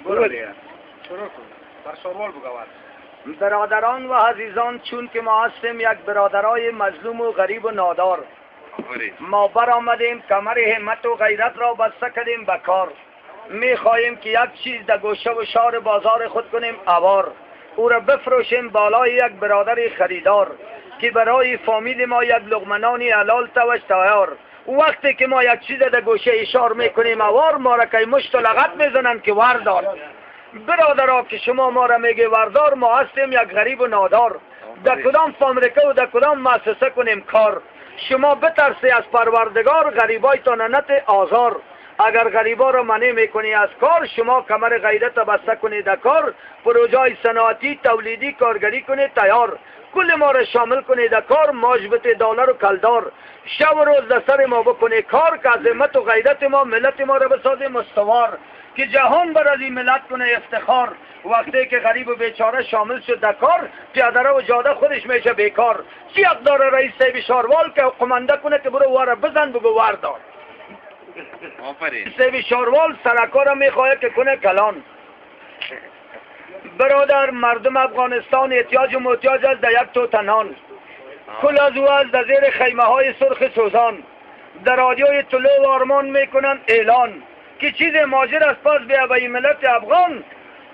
برو دیگه. شروع کن. بر شوروال بگوار. برادران و عزیزان، چون که ما هستیم یک برادرای مظلوم و غریب و نادار، ما برآمدیم کمر همت و غیرت را بسته کردیم به کار. می خواهیم که یک چیز در گوشه و شار بازار خود کنیم اوار، او را بفروشیم بالای یک برادر خریدار، که برای فامیل ما یک لقمه حلال توش تیار. وقتی که ما یک چیز در گوشه اشار میکنیم اوار، ما را که مشت و لغت میزنن که وردار. برادرها که شما ما را میگه وردار، ما هستیم یک غریب و نادار. در کدام فامریکا و در کدام مؤسسه کنیم کار؟ شما بترسی از پروردگار، غریبایتان نت آزار. اگر غریبا را منع میکنی از کار، شما کمر غیرت بسته کنید در کار. پروژه صنعتی تولیدی کارگری کنید تیار. کل ما را شامل کنید در کار، ماجبت دلار و کلدار. شب و روز در سر ما بکنه کار، که عظمت و غیرت ما ملت ما را بسازه مستوار، که جهان بر از این ملت کنه افتخار. وقتی که غریب و بیچاره شامل شد در کار، پیاده و جاده خودش میشه بیکار. چی حق داره رئیس صاحب شاروال که قمنده کنه که برو واره بزن بگو وردار؟ صاحب شاروال سرکار را میخواه که کنه کلان. برادر، مردم افغانستان احتیاج و محتاج است در یک تو تنان. کل از او از در زیر خیمه های سرخ سوزان، در رادیوی طلوع و آرمان میکنن اعلان، که چیز ماجر است پاس بیا به این ملت افغان.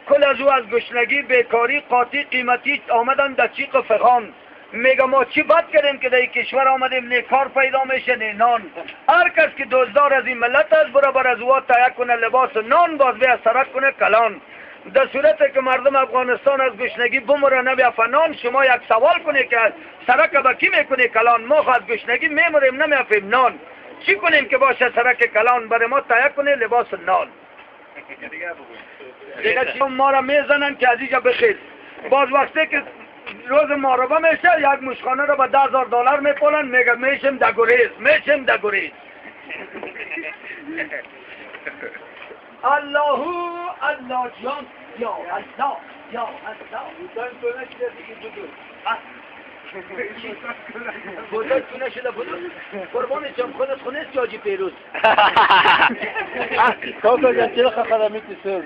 کل از او از گشنگی، بیکاری، قاطی قیمتی آمدن در چیق و فغان. میگه ما چی بد کردیم که در این کشور آمدیم نیکار پیدا میشه نان. هر کس که دزدار از این ملت است، برابر از او تهیه کنه لباس و نان، باز بیا سرک کنه کلان. در صورت که مردم افغانستان از گشنگی بمره نبیا فنان، شما یک سوال کنه که سرک با کی میکنه کلان؟ ما از گشنگی میمریم نمیافیم نان. چی کنیم که باشه سرک کلان؟ برای ما تهیه کنه لباس و نان. دیگه چون ما را میزنن که از اینجا بخیز. باز وقتی که روز معربه میشه، یک مشخانه را به $10,000 میپولن، میگه میشم در گریز، میشم در گریز. الله الله جان، یا الله یا الله. بودن کنه شده بودن قربان چم خودت خونه جاجی پیروز. کاکا جان چرا خدمتی سوز؟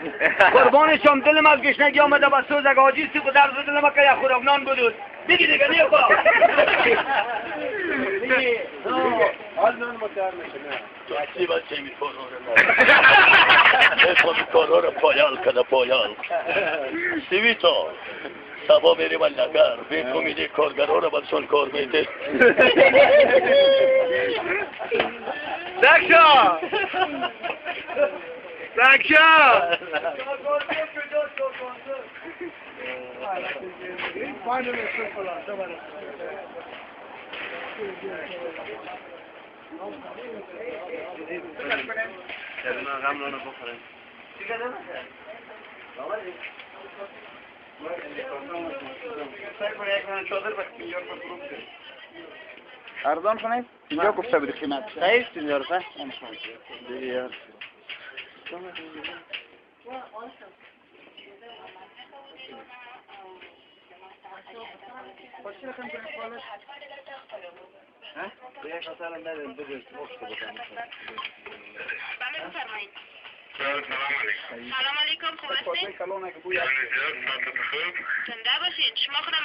قربان چم دلم از گشنگی آمده با سوز اگاجی سی قدر دلم که یک خوراکنان بود. دیگه نیا با. حال نان متعر میشه. تو اصلی بچه میکنه میخوام کارا رو پایال کنه پایال. سیوی تو سبا میری و لگر به امیده کارگرها رو بسون کار میده. دکشا دکشا ارزان کنید؟ اینجا گفته بودی قیمت سعیش 3000 روپه؟ دیگر سلام علیکم، خوب هستین؟ زنده باشین. شما خودم